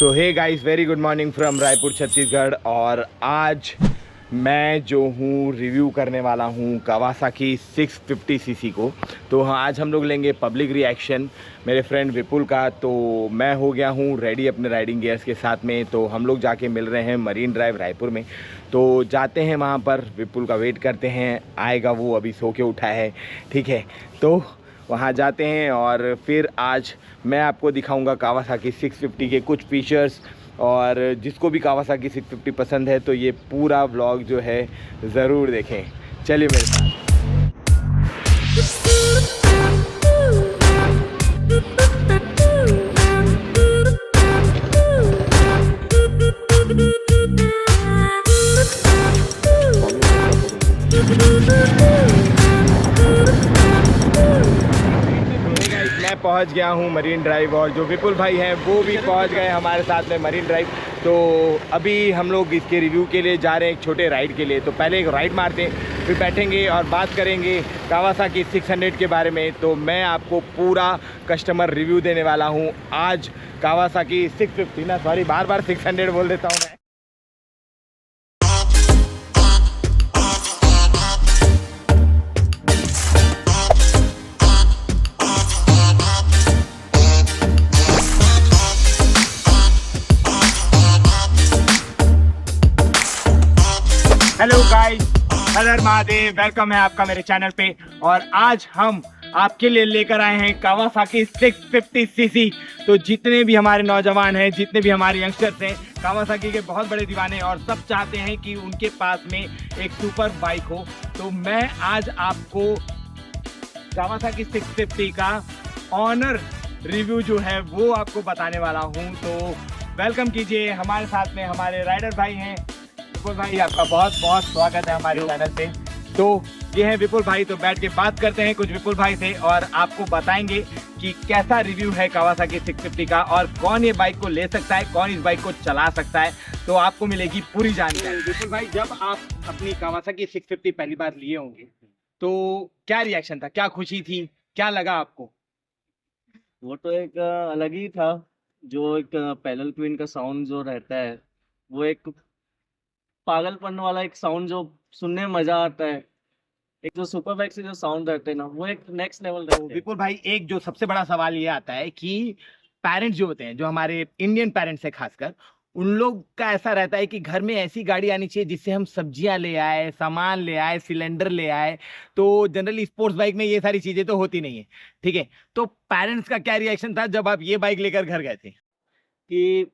तो hey guys, very good morning from Raipur Chhattisgarh. और आज मैं जो हूँ रिव्यू करने वाला हूँ कावासाकी 650 सीसी को। तो हाँ, आज हम लोग लेंगे पब्लिक रिएक्शन मेरे फ्रेंड विपुल का। तो मैं हो गया हूँ रेडी अपने राइडिंग गियर्स के साथ में। तो हम लोग जाके मिल रहे हैं मरीन ड्राइव रायपुर में। तो जाते हैं वहाँ पर, विपुल का वेट करते हैं, आएगा वो, अभी सो के उठा है, ठीक है। तो वहाँ जाते हैं और फिर आज मैं आपको दिखाऊंगा कावासाकी 650 के कुछ फीचर्स। और जिसको भी कावासाकी 650 पसंद है तो ये पूरा व्लॉग जो है ज़रूर देखें। चलिए मेरे साथ। मैं पहुंच गया हूं मरीन ड्राइव और जो विपुल भाई हैं वो भी पहुंच गए हमारे साथ में मरीन ड्राइव। तो अभी हम लोग इसके रिव्यू के लिए जा रहे हैं, एक छोटे राइड के लिए। तो पहले एक राइड मारते हैं, फिर बैठेंगे और बात करेंगे कावासाकी 600 के बारे में। तो मैं आपको पूरा कस्टमर रिव्यू देने वाला हूं आज कावासाकी 650 ना, सॉरी बार बार 600 बोल देता हूं मैं। हेलो गाइस, हर हर महादेव, वेलकम है आपका मेरे चैनल पे। और आज हम आपके लिए लेकर आए हैं कावासाकी 650 सीसी। तो जितने भी हमारे नौजवान हैं, जितने भी हमारे यंगस्टर्स हैं, कावासाकी के बहुत बड़े दीवाने और सब चाहते हैं कि उनके पास में एक सुपर बाइक हो। तो मैं आज आपको कावासाकी 650 का ऑनर रिव्यू जो है वो आपको बताने वाला हूँ। तो वेलकम कीजिए, हमारे साथ में हमारे राइडर भाई हैं। विपुल भाई, आपका बहुत बहुत स्वागत है हमारे चैनल पे। तो ये है विपुल भाई। तो बैठ के बात करते हैं कुछ विपुल भाई से और आपको बताएंगे कि कैसा रिव्यू है कावासाकी 650 का और कौन ये बाइक को ले सकता है, कौन इस बाइक को चला सकता है। तो आपको मिलेगी पूरी जानकारी। विपुल भाई, जब आप अपनी कावासाकी 650 पहली बार लिए होंगे तो क्या रिएक्शन था, क्या खुशी थी, क्या लगा आपको? वो तो एक अलग ही था। जो एक पैरेलल ट्विन का साउंड जो रहता है, वो एक पागलपन वाला एक साउंड जो सुनने में मजा आता है। एक जो सुपर बाइक से जो साउंड रहते हैं ना, वो एक नेक्स्ट लेवल तो रहते हैं। विपुल भाई, एक जो सबसे बड़ा सवाल ये आता है कि पेरेंट्स जो होते हैं, जो हमारे इंडियन पेरेंट्स हैं खासकर, उन लोग का ऐसा रहता है कि घर में ऐसी गाड़ी आनी चाहिए जिससे हम सब्जियां ले आए, सामान ले आए, सिलेंडर ले आए। तो जनरली स्पोर्ट्स बाइक में ये सारी चीजें तो होती नहीं है, ठीक है। तो पेरेंट्स का क्या रिएक्शन था जब आप ये बाइक लेकर घर गए थे? कि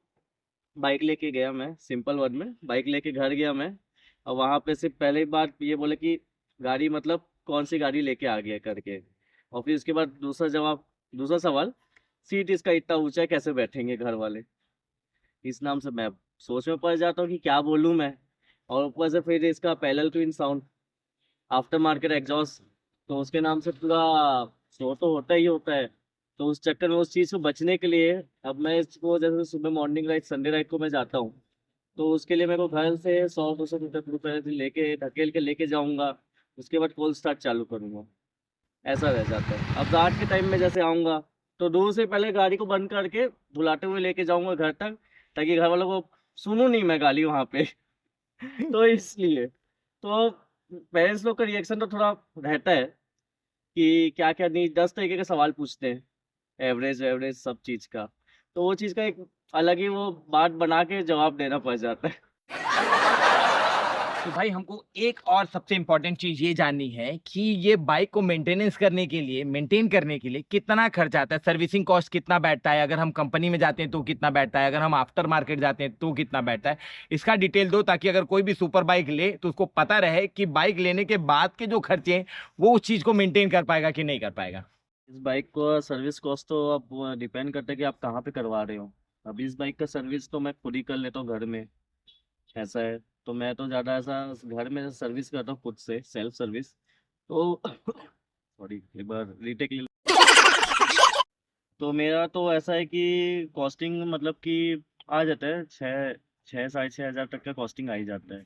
बाइक लेके गया मैं, सिंपल वर्ड में बाइक लेके घर गया मैं। और वहां पे से पहले ही बात ये बोले कि गाड़ी मतलब कौन सी गाड़ी लेके आ गया करके। और फिर उसके बाद दूसरा सवाल, सीट इसका इतना ऊंचा है, कैसे बैठेंगे घर वाले। इस नाम से मैं सोच में पड़ जाता हूँ कि क्या बोलूँ मैं। और ऊपर से फिर इसका parallel twin sound, after market exhaust, तो उसके नाम से पूरा शोर तो होता ही होता है। तो उस चक्कर में उस चीज़ को बचने के लिए अब मैं इसको, जैसे सुबह मॉर्निंग राइड, संडे राइड को मैं जाता हूँ, तो उसके लिए मेरे को घर से 100-200 मीटर दूर पहले से लेके ढकेल के लेके जाऊंगा। उसके बाद कोल्ड स्टार्ट चालू करूंगा। ऐसा रह जाता है। अब रात के टाइम में जैसे आऊंगा, तो दूर से पहले गाड़ी को बंद करके बुलाते हुए लेके जाऊंगा घर तक, ताकि घर वालों को सुनूं नहीं मैं गाली वहां पे। तो इसलिए तो पेरेंट्स लोग का रिएक्शन तो थोड़ा रहता है कि क्या क्या नहीं, 10 तरीके के सवाल पूछते हैं, एवरेज एवरेज सब चीज़ का। तो वो चीज़ का एक अलग ही वो बात बना के जवाब देना पड़ जाता है। तो भाई, हमको एक और सबसे इम्पोर्टेंट चीज ये जाननी है कि ये बाइक को मेंटेनेंस करने के लिए, मेंटेन करने के लिए कितना खर्च आता है, सर्विसिंग कॉस्ट कितना बैठता है, अगर हम कंपनी में जाते हैं तो कितना बैठता है, अगर हम आफ्टर मार्केट जाते हैं तो कितना बैठता है। इसका डिटेल दो ताकि अगर कोई भी सुपर बाइक ले तो उसको पता रहे कि बाइक लेने के बाद के जो खर्चे हैं वो उस चीज को मेंटेन कर पाएगा कि नहीं कर पाएगा। इस बाइक को सर्विस कॉस्ट तो अब डिपेंड करता है कि आप कहाँ पे करवा रहे हो। अभी इस बाइक का सर्विस तो मैं खुद ही कर लेता हूँ घर में। ऐसा है, तो मैं तो ज़्यादा ऐसा घर में सर्विस करता हूँ खुद से, सेल्फ सर्विस। तो सॉरी, एक बार रीटेक ले। तो मेरा तो ऐसा है कि कॉस्टिंग मतलब कि आ जाता है 6 6 साढ़े 6 हज़ार तक का कॉस्टिंग आ ही जाता है।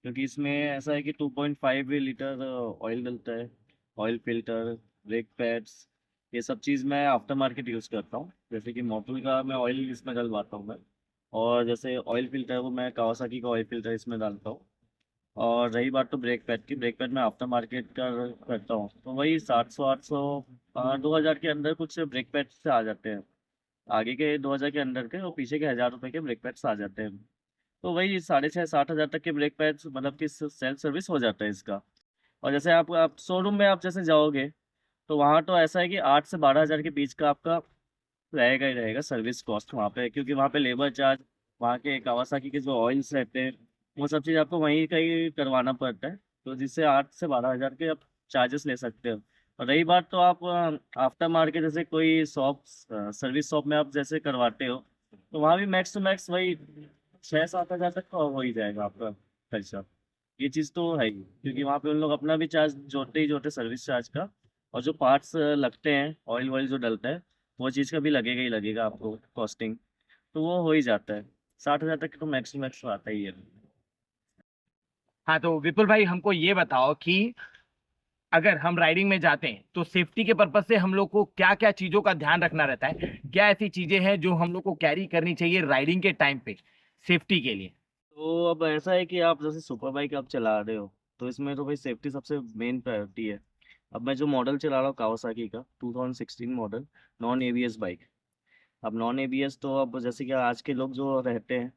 क्योंकि इसमें ऐसा है कि 2.5 लीटर ऑयल डलता है, ऑयल फिल्टर, ब्रेक पैड्स, ये सब चीज़ मैं आफ्टर मार्केट यूज़ करता हूँ। जैसे कि मोटल का मैं ऑयल इसमें डलवाता हूँ मैं। और जैसे ऑयल फिल्टर वो मैं कावासाकी का ऑयल फिल्टर इसमें डालता हूँ। और रही बात तो ब्रेक पैड की, ब्रेक पैड मैं आफ्टर मार्केट का करता हूँ, तो वही 700 800 2000 के अंदर कुछ ब्रेक पैड से आ जाते हैं। आगे के 2000 के अंदर के और पीछे के 1000 रुपए के ब्रेक पैड्स आ जाते हैं। तो वही 6,500 7,000 तक के ब्रेक पैड्स मतलब कि सेल्फ सर्विस हो जाता है इसका। और जैसे आप शोरूम में आप जैसे जाओगे तो वहाँ तो ऐसा है कि 8 से 12 हज़ार के बीच का आपका रहेगा ही रहेगा सर्विस कॉस्ट वहाँ पे, क्योंकि वहाँ पे लेबर चार्ज, वहाँ के कावासाकी के जो ऑयल्स रहते हैं वो सब चीज़ आपको वहीं का ही करवाना पड़ता है। तो जिससे 8 से 12 हज़ार के आप चार्जेस ले सकते हो। और रही बात तो आप आफ्टर मार्केट जैसे कोई शॉप सर्विस शॉप में आप जैसे करवाते हो तो वहाँ भी मैक्स टू मैक्स वही 6 7 हज़ार तक का हो ही जाएगा आपका खर्चा। ये चीज़ तो है ही, क्योंकि वहाँ पे उन लोग अपना भी चार्ज जोड़ते ही जोड़ते सर्विस चार्ज का, और जो पार्ट्स लगते हैं ऑयल वॉयल जो डलता है वो चीज़ का भी लगेगा ही लगेगा आपको कॉस्टिंग। तो वो हो ही जाता है 60,000 तक तो मैक्स टू मैक्स आता ही है। हाँ, तो विपुल भाई हमको ये बताओ कि अगर हम राइडिंग में जाते हैं तो सेफ्टी के पर्पज से हम लोग को क्या क्या चीजों का ध्यान रखना रहता है, क्या ऐसी चीजें हैं जो हम लोग को कैरी करनी चाहिए राइडिंग के टाइम पे सेफ्टी के लिए? तो अब ऐसा है कि आप जैसे सुपर बाइक आप चला रहे हो तो इसमें तो भाई सेफ्टी सबसे मेन प्रायोरिटी है। अब मैं जो मॉडल चला रहा हूँ कावासाकी का 2016 मॉडल नॉन एबीएस बाइक। अब नॉन एबीएस तो अब जैसे कि आज के लोग जो रहते हैं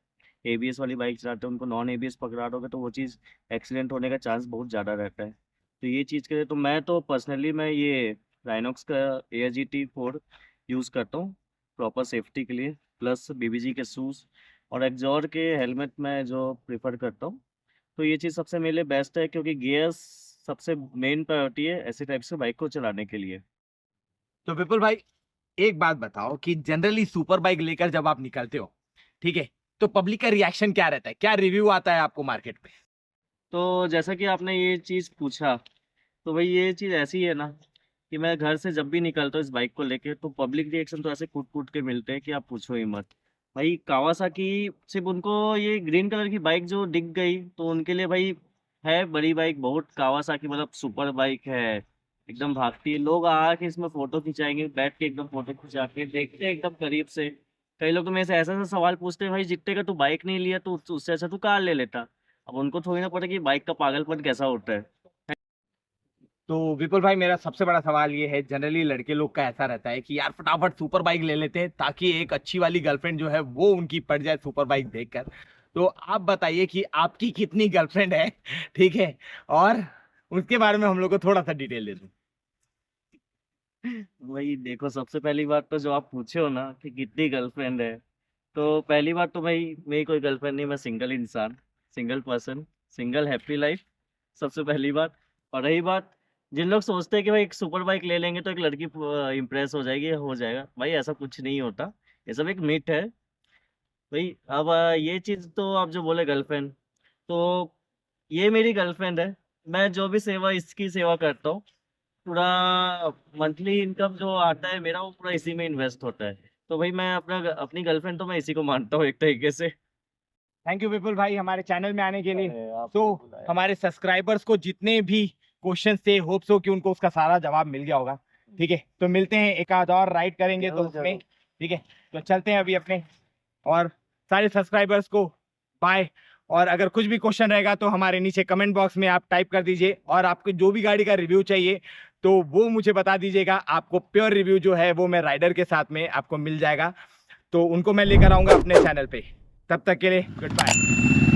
एबीएस वाली बाइक चलाते हैं उनको नॉन एबीएस पकड़ा दोगे तो वो चीज़ एक्सीडेंट होने का चांस बहुत ज़्यादा रहता है। तो ये चीज़ के लिए तो मैं तो पर्सनली मैं ये राइनॉक्स का AIGT4 यूज़ करता हूँ प्रॉपर सेफ्टी के लिए, प्लस बीबीजी के शूज़ और एक्जॉर के हेलमेट मैं जो प्रेफर करता हूँ। तो ये चीज़ सबसे मेरे लिए बेस्ट है, क्योंकि गियर्स सबसे मेन प्रायोरिटी है ऐसे टाइप से बाइक को चलाने के लिए। तो विपुल भाई एक बात बताओ कि जनरली सुपर बाइक लेकर जब आप निकलते हो, ठीक है, तो पब्लिक का रिएक्शन क्या रहता है, क्या रिव्यू आता है आपको मार्केट पे? तो जैसा कि आपने ये चीज़ पूछा, तो भाई ये चीज़ ऐसी है ना कि मैं घर से जब भी निकलता हूँ इस बाइक को लेके तो पब्लिक रिएक्शन तो ऐसे कूट कूट के मिलते हैं कि आप पूछो ही मत। भाई कावासाकी सिर्फ उनको ये ग्रीन कलर की बाइक जो दिख गई तो उनके लिए भाई है बड़ी बाइक बहुत, कावासाकी मतलब सुपर बाइक है, एकदम भागती है। लोग आके इसमें फोटो खिंचाएंगे, बैठ के एकदम फोटो खिंचा के देखते हैं एकदम करीब से। कई लोग तो मेरे से ऐसा ऐसा सवाल पूछते हैं, भाई जितने का तू बाइक नहीं लिया तो उससे अच्छा तू कार ले लेता। अब उनको थोड़ी ना पता कि बाइक का पागलपन कैसा होता है। तो विपुल भाई मेरा सबसे बड़ा सवाल ये है, जनरली लड़के लोग का ऐसा रहता है कि यार फटाफट सुपर बाइक ले लेते हैं ताकि एक अच्छी वाली गर्लफ्रेंड जो है वो उनकी पड़ जाए सुपर बाइक देखकर। तो आप बताइए कि आपकी कितनी गर्लफ्रेंड है, ठीक है, और उसके बारे में हम लोग को थोड़ा सा डिटेल दे दो। वही देखो, सबसे पहली बात तो जो आप पूछे हो ना कि कितनी गर्लफ्रेंड है, तो पहली बात तो भाई मेरी कोई गर्लफ्रेंड नहीं, मैं सिंगल इंसान, single person, single happy life, सबसे पहली बात। और रही बात जिन लोग सोचते हैं कि भाई एक सुपर बाइक ले लेंगे तो एक लड़की इंप्रेस हो जाएगी हो जाएगा, भाई ऐसा कुछ नहीं होता। ये सब एक मिथ है भाई। अब ये चीज़ तो आप जो बोले गर्लफ्रेंड, तो ये मेरी गर्लफ्रेंड है। मैं जो भी सेवा इसकी सेवा करता हूँ पूरा मंथली इनकम जो आता है मेरा वो पूरा इसी में इन्वेस्ट होता है। तो भाई मैं अपनी गर्लफ्रेंड तो मैं इसी को मानता हूँ एक तरीके से। थैंक यू विपुल भाई हमारे चैनल में आने के लिए। अरे, तो आपको बुलाया। हमारे सब्सक्राइबर्स को जितने भी क्वेश्चन थे, होप्स हो कि उनको उसका सारा जवाब मिल गया होगा। ठीक है, तो मिलते हैं, एक आध और राइड करेंगे तो जरूर, उसमें। जरूर। ठीक है, तो चलते हैं अभी अपने, और सारे सब्सक्राइबर्स को बाय। और अगर कुछ भी क्वेश्चन रहेगा तो हमारे नीचे कमेंट बॉक्स में आप टाइप कर दीजिए, और आपको जो भी गाड़ी का रिव्यू चाहिए तो वो मुझे बता दीजिएगा। आपको प्योर रिव्यू जो है वो मैं राइडर के साथ में आपको मिल जाएगा, तो उनको मैं लेकर आऊंगा अपने चैनल पे। तब तक के लिए गुड बाय।